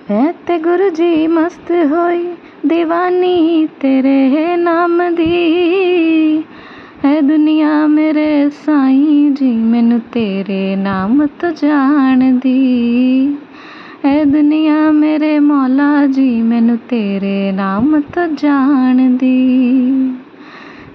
है ते गुरु जी मस्त होई दीवानी तेरे नाम दी, है दुनिया मेरे साईं जी मैनू तेरे नाम तो जान दी, है दुनिया मेरे मौला जी मैनू तेरे नाम तो जान दी।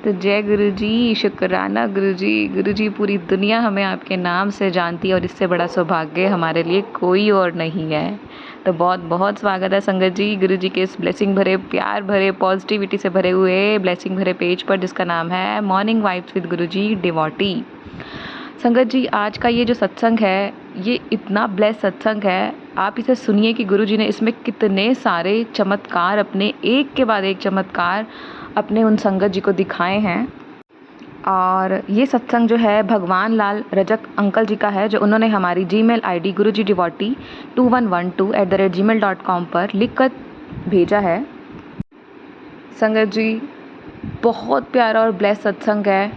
तो जय गुरु जी, शुक्राना गुरु जी पूरी दुनिया हमें आपके नाम से जानती है और इससे बड़ा सौभाग्य हमारे लिए कोई और नहीं है। तो बहुत बहुत स्वागत है संगत जी गुरु जी के इस ब्लेसिंग भरे, प्यार भरे, पॉजिटिविटी से भरे हुए ब्लेसिंग भरे पेज पर जिसका नाम है morning vibes with Guru ji devotee. संगत जी आज का ये जो सत्संग है ये इतना ब्लेस सत्संग है, आप इसे सुनिए कि गुरु जी ने इसमें कितने सारे चमत्कार, अपने एक के बाद एक चमत्कार अपने उन संगत जी को दिखाए हैं। और ये सत्संग जो है भगवान लाल रजक अंकल जी का है, जो उन्होंने हमारी जीमेल आईडी gurujidevoty2112@gmail.com पर लिख कर भेजा है। संगत जी बहुत प्यारा और ब्लेस सत्संग है,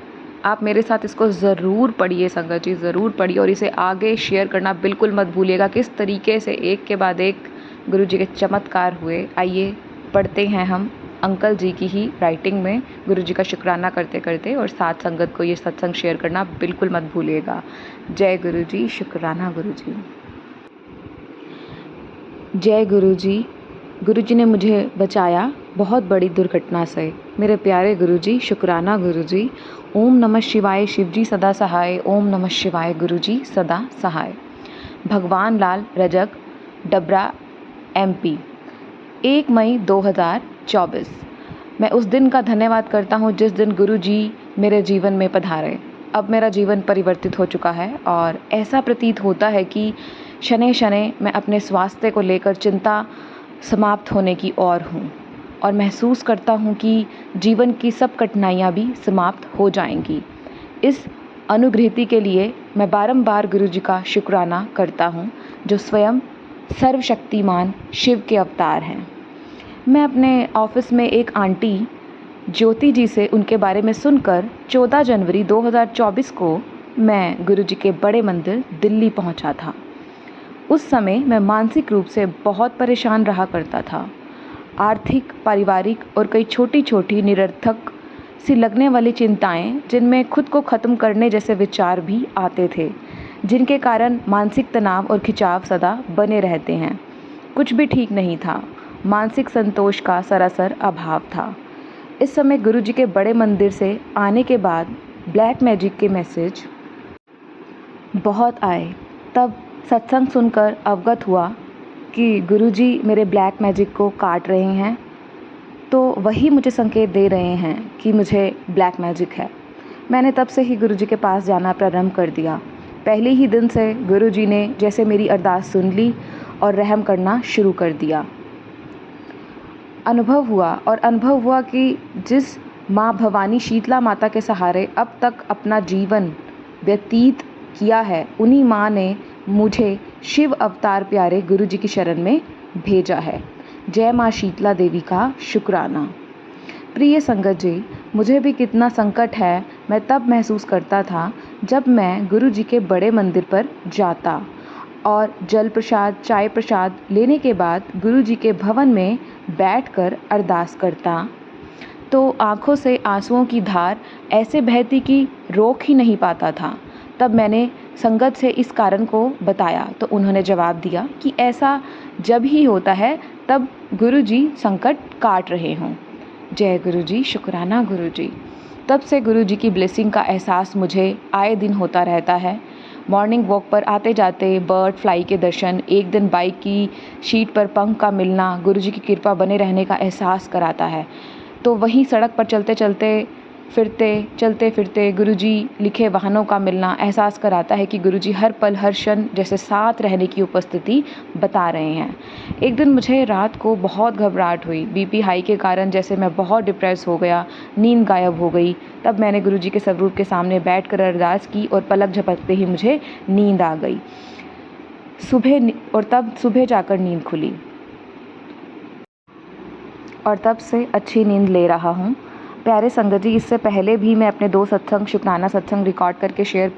आप मेरे साथ इसको ज़रूर पढ़िए संगत जी, ज़रूर पढ़िए और इसे आगे शेयर करना बिल्कुल मत भूलिएगा। किस तरीके से एक के बाद एक गुरु जी के चमत्कार हुए, आइए पढ़ते हैं हम अंकल जी की ही राइटिंग में गुरु जी का शुक्राना करते करते, और साथ संगत को ये सत्संग शेयर करना बिल्कुल मत भूलिएगा। जय गुरु जी, शुक्राना गुरु जी। जय गुरु जी ने मुझे बचाया बहुत बड़ी दुर्घटना से। मेरे प्यारे गुरु जी, शुक्राना गुरु जी। ओम नमः शिवाय, शिव जी सदा सहाय। ओम नमः शिवाय, गुरु जी सदा सहाय। भगवान लाल रजक, डबरा, MP, 1 मई 2024। मैं उस दिन का धन्यवाद करता हूँ जिस दिन गुरु जी मेरे जीवन में पधारे। अब मेरा जीवन परिवर्तित हो चुका है और ऐसा प्रतीत होता है कि शनै शनै मैं अपने स्वास्थ्य को लेकर चिंता समाप्त होने की ओर हूँ और महसूस करता हूँ कि जीवन की सब कठिनाइयाँ भी समाप्त हो जाएंगी। इस अनुग्रहिति के लिए मैं बारंबार गुरु जी का शुक्राना करता हूँ, जो स्वयं सर्वशक्तिमान शिव के अवतार हैं। मैं अपने ऑफिस में एक आंटी ज्योति जी से उनके बारे में सुनकर 14 जनवरी 2024 को मैं गुरु जी के बड़े मंदिर दिल्ली पहुंचा था। उस समय मैं मानसिक रूप से बहुत परेशान रहा करता था। आर्थिक, पारिवारिक और कई छोटी छोटी निरर्थक सी लगने वाली चिंताएं, जिनमें खुद को ख़त्म करने जैसे विचार भी आते थे, जिनके कारण मानसिक तनाव और खिंचाव सदा बने रहते हैं। कुछ भी ठीक नहीं था, मानसिक संतोष का सरासर अभाव था। इस समय गुरु जी के बड़े मंदिर से आने के बाद ब्लैक मैजिक के मैसेज बहुत आए। तब सत्संग सुनकर अवगत हुआ कि गुरु जी मेरे ब्लैक मैजिक को काट रहे हैं, तो वही मुझे संकेत दे रहे हैं कि मुझे ब्लैक मैजिक है। मैंने तब से ही गुरु जी के पास जाना प्रारंभ कर दिया। पहले ही दिन से गुरु जी ने जैसे मेरी अरदास सुन ली और रहम करना शुरू कर दिया। अनुभव हुआ कि जिस माँ भवानी शीतला माता के सहारे अब तक अपना जीवन व्यतीत किया है, उन्हीं माँ ने मुझे शिव अवतार प्यारे गुरु जी की शरण में भेजा है। जय माँ शीतला देवी का शुक्राना। प्रिय संगत जी, मुझे भी कितना संकट है मैं तब महसूस करता था जब मैं गुरु जी के बड़े मंदिर पर जाता और जल प्रसाद, चाय प्रसाद लेने के बाद गुरु जी के भवन में बैठकर अरदास करता, तो आँखों से आंसुओं की धार ऐसे बहती कि रोक ही नहीं पाता था। तब मैंने संगत से इस कारण को बताया तो उन्होंने जवाब दिया कि ऐसा जब ही होता है तब गुरु जी संकट काट रहे हों। जय गुरु जी, शुक्राना गुरु जी। तब से गुरु जी की ब्लेसिंग का एहसास मुझे आए दिन होता रहता है। मॉर्निंग वॉक पर आते जाते बर्ड फ्लाई के दर्शन, एक दिन बाइक की शीट पर पंख का मिलना गुरु जी की कृपा बने रहने का एहसास कराता है। तो वहीं सड़क पर चलते फिरते गुरु जी लिखे वाहनों का मिलना एहसास कराता है कि गुरु जी हर पल हर क्षण जैसे साथ रहने की उपस्थिति बता रहे हैं। एक दिन मुझे रात को बहुत घबराहट हुई, BP हाई के कारण जैसे मैं बहुत डिप्रेस हो गया, नींद गायब हो गई। तब मैंने गुरु जी के स्वरूप के सामने बैठकर अरदास की और पलक झपकते ही मुझे नींद आ गई। तब सुबह जाकर नींद खुली और तब से अच्छी नींद ले रहा हूँ। प्यारे संगत जी, इससे पहले भी मैं अपने 2 सत्संग, शुक्राना सत्संग रिकॉर्ड करके शेयर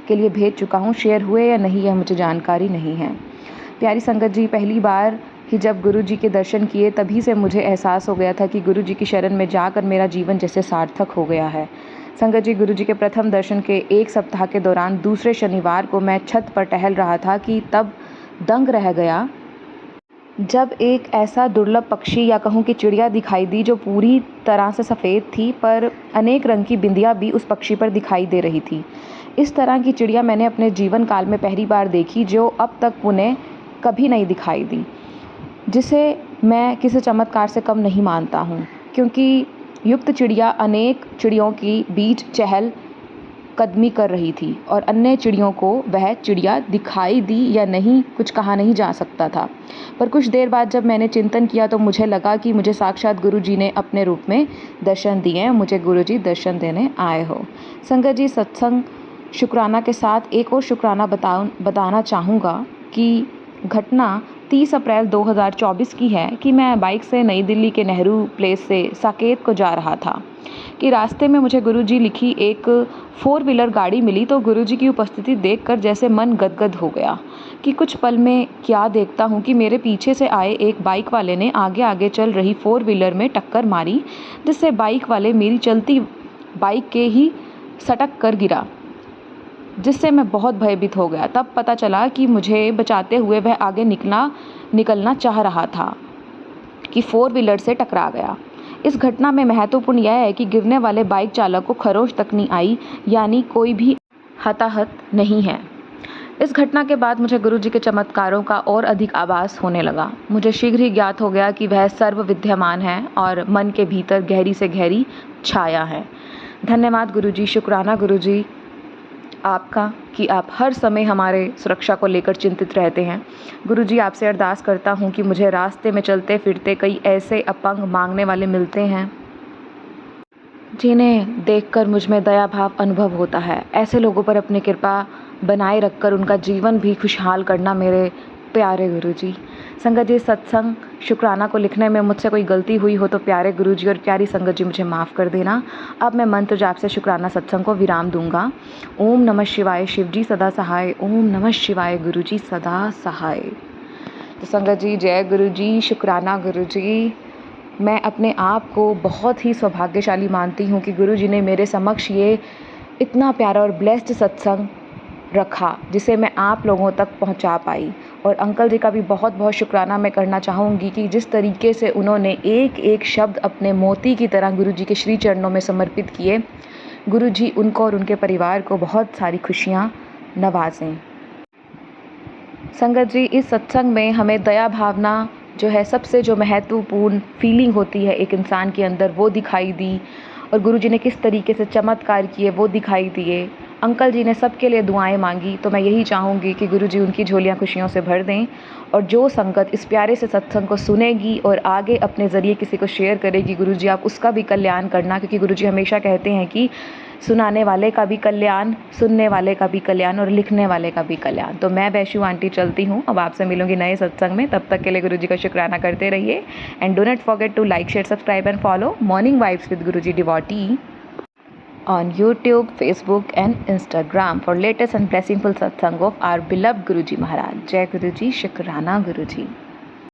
के लिए भेज चुका हूँ। शेयर हुए या नहीं यह मुझे जानकारी नहीं है। प्यारी संगत जी, पहली बार कि जब गुरुजी के दर्शन किए तभी से मुझे एहसास हो गया था कि गुरुजी की शरण में जाकर मेरा जीवन जैसे सार्थक हो गया है। संगत जी, गुरुजी के प्रथम दर्शन के 1 सप्ताह के दौरान दूसरे शनिवार को मैं छत पर टहल रहा था कि तब दंग रह गया जब एक ऐसा दुर्लभ पक्षी या कहूँ कि चिड़िया दिखाई दी जो पूरी तरह से सफ़ेद थी, पर अनेक रंग की बिंदियाँ भी उस पक्षी पर दिखाई दे रही थी। इस तरह की चिड़िया मैंने अपने जीवन काल में पहली बार देखी, जो अब तक उन्हें कभी नहीं दिखाई दी, जिसे मैं किसी चमत्कार से कम नहीं मानता हूँ, क्योंकि युक्त चिड़िया अनेक चिड़ियों की बीच चहल कदमी कर रही थी और अन्य चिड़ियों को वह चिड़िया दिखाई दी या नहीं, कुछ कहा नहीं जा सकता था। पर कुछ देर बाद जब मैंने चिंतन किया तो मुझे लगा कि मुझे साक्षात गुरुजी ने अपने रूप में दर्शन दिए हैं, मुझे गुरुजी दर्शन देने आए हो। संगत जी, सत्संग शुक्राना के साथ एक और शुक्राना बताना चाहूँगा कि घटना 30 अप्रैल 2024 की है कि मैं बाइक से नई दिल्ली के नेहरू प्लेस से साकेत को जा रहा था कि रास्ते में मुझे गुरुजी लिखी एक 4 व्हीलर गाड़ी मिली, तो गुरुजी की उपस्थिति देखकर जैसे मन गदगद हो गया कि कुछ पल में क्या देखता हूँ कि मेरे पीछे से आए एक बाइक वाले ने आगे आगे चल रही 4 व्हीलर में टक्कर मारी, जिससे बाइक वाले मेरी चलती बाइक के ही सटक कर गिरा, जिससे मैं बहुत भयभीत हो गया। तब पता चला कि मुझे बचाते हुए वह आगे निकलना चाह रहा था कि 4 व्हीलर से टकरा गया। इस घटना में महत्वपूर्ण यह है कि गिरने वाले बाइक चालक को खरोंच तक नहीं आई, यानी कोई भी हताहत नहीं है। इस घटना के बाद मुझे गुरुजी के चमत्कारों का और अधिक आभास होने लगा। मुझे शीघ्र ही ज्ञात हो गया कि वह सर्व विद्यमान है और मन के भीतर गहरी से गहरी छाया है। धन्यवाद गुरुजी, शुक्राना गुरुजी आपका कि आप हर समय हमारे सुरक्षा को लेकर चिंतित रहते हैं। गुरुजी, आपसे अरदास करता हूँ कि मुझे रास्ते में चलते फिरते कई ऐसे अपंग मांगने वाले मिलते हैं जिन्हें देखकर मुझ में दया भाव अनुभव होता है। ऐसे लोगों पर अपनी कृपा बनाए रखकर उनका जीवन भी खुशहाल करना मेरे प्यारे गुरुजी। संगत जी, सत्संग शुक्राना को लिखने में मुझसे कोई गलती हुई हो तो प्यारे गुरुजी और प्यारी संगत जी मुझे माफ़ कर देना। अब मैं मंत्र जाप से शुक्राना सत्संग को विराम दूंगा। ओम नमः शिवाय, शिवजी सदा सहाय। ओम नमः शिवाय, गुरुजी सदा सहाय। तो संगत जी, जय गुरुजी, शुक्राना गुरुजी। मैं अपने आप को बहुत ही सौभाग्यशाली मानती हूँ कि गुरुजी ने मेरे समक्ष ये इतना प्यारा और ब्लेस्ड सत्संग रखा, जिसे मैं आप लोगों तक पहुंचा पाई। और अंकल जी का भी बहुत बहुत शुक्राना मैं करना चाहूँगी कि जिस तरीके से उन्होंने एक एक शब्द अपने मोती की तरह गुरुजी के श्री चरणों में समर्पित किए। गुरुजी उनको और उनके परिवार को बहुत सारी खुशियाँ नवाजें। संगत जी, इस सत्संग में हमें दया भावना जो है, सबसे जो महत्वपूर्ण फीलिंग होती है एक इंसान के अंदर, वो दिखाई दी। और गुरुजी ने किस तरीके से चमत्कार किए वो दिखाई दिए। अंकल जी ने सबके लिए दुआएं मांगी, तो मैं यही चाहूँगी कि गुरुजी उनकी झोलियाँ खुशियों से भर दें। और जो संगत इस प्यारे से सत्संग को सुनेगी और आगे अपने ज़रिए किसी को शेयर करेगी, गुरुजी आप उसका भी कल्याण करना, क्योंकि गुरुजी हमेशा कहते हैं कि सुनाने वाले का भी कल्याण, सुनने वाले का भी कल्याण और लिखने वाले का भी कल्याण। तो मैं वैशु आंटी चलती हूँ, अब आपसे मिलूंगी नए सत्संग में। तब तक के लिए गुरुजी का शुक्राना करते रहिए and do not forget to like, share, subscribe and follow morning vibes with Guruji devotee on YouTube, Facebook and Instagram for latest and blessingful satsang of our beloved Guruji Maharaj. Jai Guruji, Shukrana Guruji.